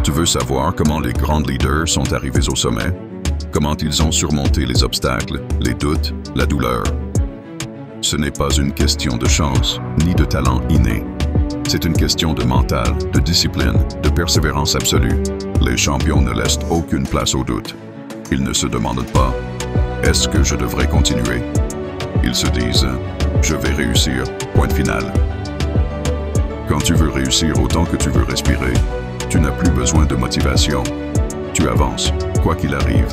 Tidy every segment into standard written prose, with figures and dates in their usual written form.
Tu veux savoir comment les grands leaders sont arrivés au sommet? Comment ils ont surmonté les obstacles, les doutes, la douleur? Ce n'est pas une question de chance, ni de talent inné. C'est une question de mental, de discipline, de persévérance absolue. Les champions ne laissent aucune place au doute. Ils ne se demandent pas « Est-ce que je devrais continuer ?» Ils se disent « Je vais réussir, point final ». Quand tu veux réussir autant que tu veux respirer, tu n'as plus besoin de motivation. Tu avances, quoi qu'il arrive.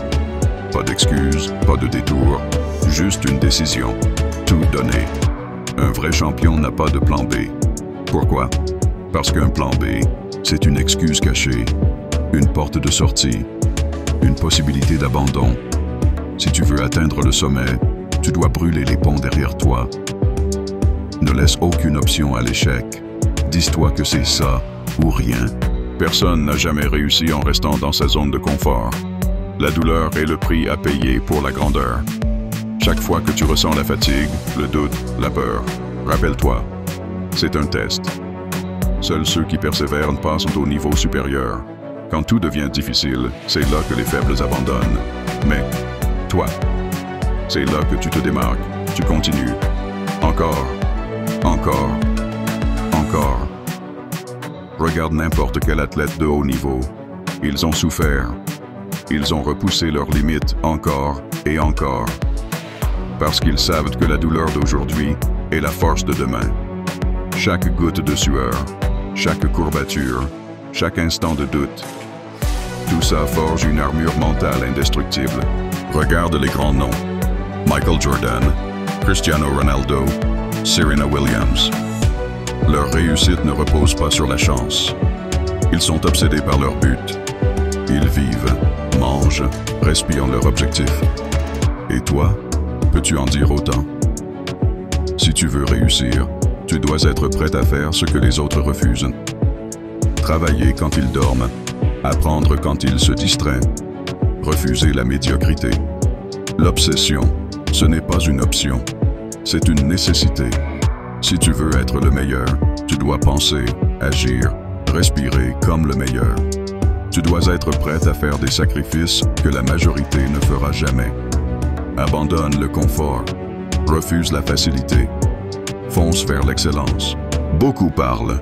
Pas d'excuses, pas de détour, juste une décision. Tout donner. Un vrai champion n'a pas de plan B. Pourquoi? Parce qu'un plan B, c'est une excuse cachée, une porte de sortie, une possibilité d'abandon. Si tu veux atteindre le sommet, tu dois brûler les ponts derrière toi. Ne laisse aucune option à l'échec. Dis-toi que c'est ça ou rien. Personne n'a jamais réussi en restant dans sa zone de confort. La douleur est le prix à payer pour la grandeur. Chaque fois que tu ressens la fatigue, le doute, la peur, rappelle-toi, c'est un test. Seuls ceux qui persévèrent passent au niveau supérieur. Quand tout devient difficile, c'est là que les faibles abandonnent. Mais, toi, c'est là que tu te démarques, tu continues. Encore, encore, encore. Regarde n'importe quel athlète de haut niveau. Ils ont souffert. Ils ont repoussé leurs limites encore et encore. Parce qu'ils savent que la douleur d'aujourd'hui est la force de demain. Chaque goutte de sueur, chaque courbature, chaque instant de doute, tout ça forge une armure mentale indestructible. Regarde les grands noms. Michael Jordan, Cristiano Ronaldo, Serena Williams. Leur réussite ne repose pas sur la chance. Ils sont obsédés par leur but. Ils vivent, mangent, respirent leur objectif. Et toi, peux-tu en dire autant? Si tu veux réussir, tu dois être prêt à faire ce que les autres refusent. Travailler quand ils dorment, apprendre quand ils se distraient, refuser la médiocrité. L'obsession, ce n'est pas une option, c'est une nécessité. Si tu veux être le meilleur, tu dois penser, agir, respirer comme le meilleur. Tu dois être prêt à faire des sacrifices que la majorité ne fera jamais. Abandonne le confort, refuse la facilité, fonce vers l'excellence. Beaucoup parlent,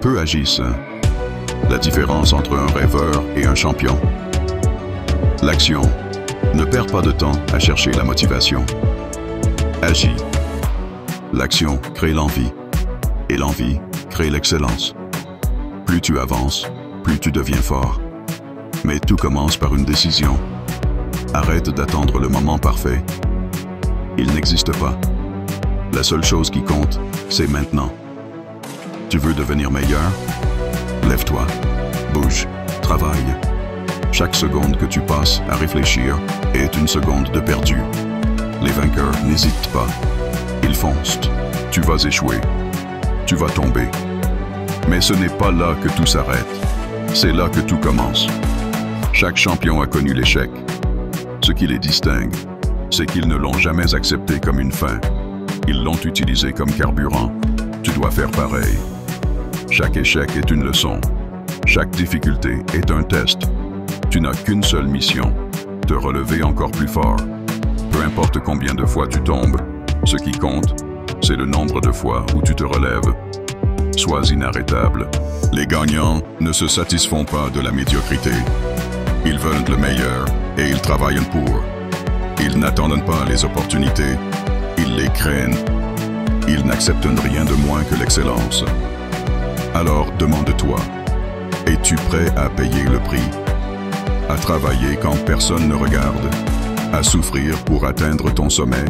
peu agissent. La différence entre un rêveur et un champion. L'action. Ne perds pas de temps à chercher la motivation. Agis. L'action crée l'envie. Et l'envie crée l'excellence. Plus tu avances, plus tu deviens fort. Mais tout commence par une décision. Arrête d'attendre le moment parfait. Il n'existe pas. La seule chose qui compte, c'est maintenant. Tu veux devenir meilleur? Lève-toi, bouge, travaille. Chaque seconde que tu passes à réfléchir est une seconde de perdu. Les vainqueurs n'hésitent pas. Ils foncent. Tu vas échouer. Tu vas tomber. Mais ce n'est pas là que tout s'arrête. C'est là que tout commence. Chaque champion a connu l'échec. Ce qui les distingue, c'est qu'ils ne l'ont jamais accepté comme une fin. Ils l'ont utilisé comme carburant. Tu dois faire pareil. Chaque échec est une leçon. Chaque difficulté est un test. Tu n'as qu'une seule mission, te relever encore plus fort. Peu importe combien de fois tu tombes, ce qui compte, c'est le nombre de fois où tu te relèves. Sois inarrêtable. Les gagnants ne se satisfont pas de la médiocrité. Ils veulent le meilleur et ils travaillent pour. Ils n'attendent pas les opportunités, ils les craignent. Ils n'acceptent rien de moins que l'excellence. Alors demande-toi, es-tu prêt à payer le prix? À travailler quand personne ne regarde? À souffrir pour atteindre ton sommet?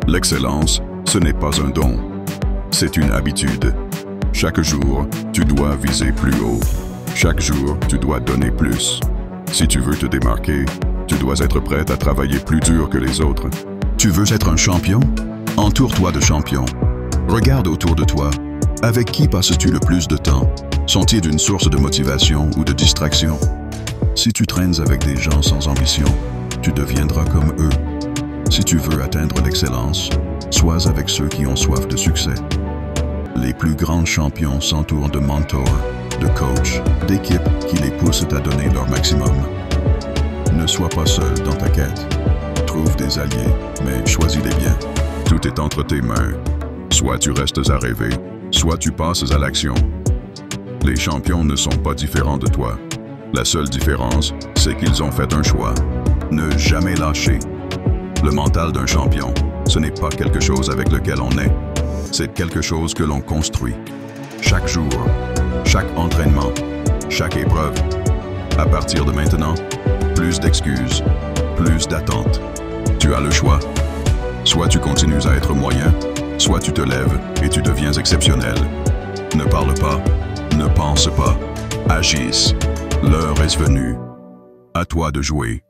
L'excellence, ce n'est pas un don, c'est une habitude. Chaque jour, tu dois viser plus haut. Chaque jour, tu dois donner plus. Si tu veux te démarquer, tu dois être prêt à travailler plus dur que les autres. Tu veux être un champion? Entoure-toi de champions. Regarde autour de toi. Avec qui passes-tu le plus de temps? Sont-ils d'une source de motivation ou de distraction? Si tu traînes avec des gens sans ambition, tu deviendras comme eux. Si tu veux atteindre l'excellence, sois avec ceux qui ont soif de succès. Les plus grands champions s'entourent de mentors, de coach, d'équipe qui les poussent à donner leur maximum. Ne sois pas seul dans ta quête. Trouve des alliés, mais choisis-les bien. Tout est entre tes mains. Soit tu restes à rêver, soit tu passes à l'action. Les champions ne sont pas différents de toi. La seule différence, c'est qu'ils ont fait un choix. Ne jamais lâcher. Le mental d'un champion, ce n'est pas quelque chose avec lequel on est. C'est quelque chose que l'on construit. Chaque jour, chaque entraînement, chaque épreuve. À partir de maintenant, plus d'excuses, plus d'attentes. Tu as le choix. Soit tu continues à être moyen, soit tu te lèves et tu deviens exceptionnel. Ne parle pas, ne pense pas, agisse. L'heure est venue. À toi de jouer.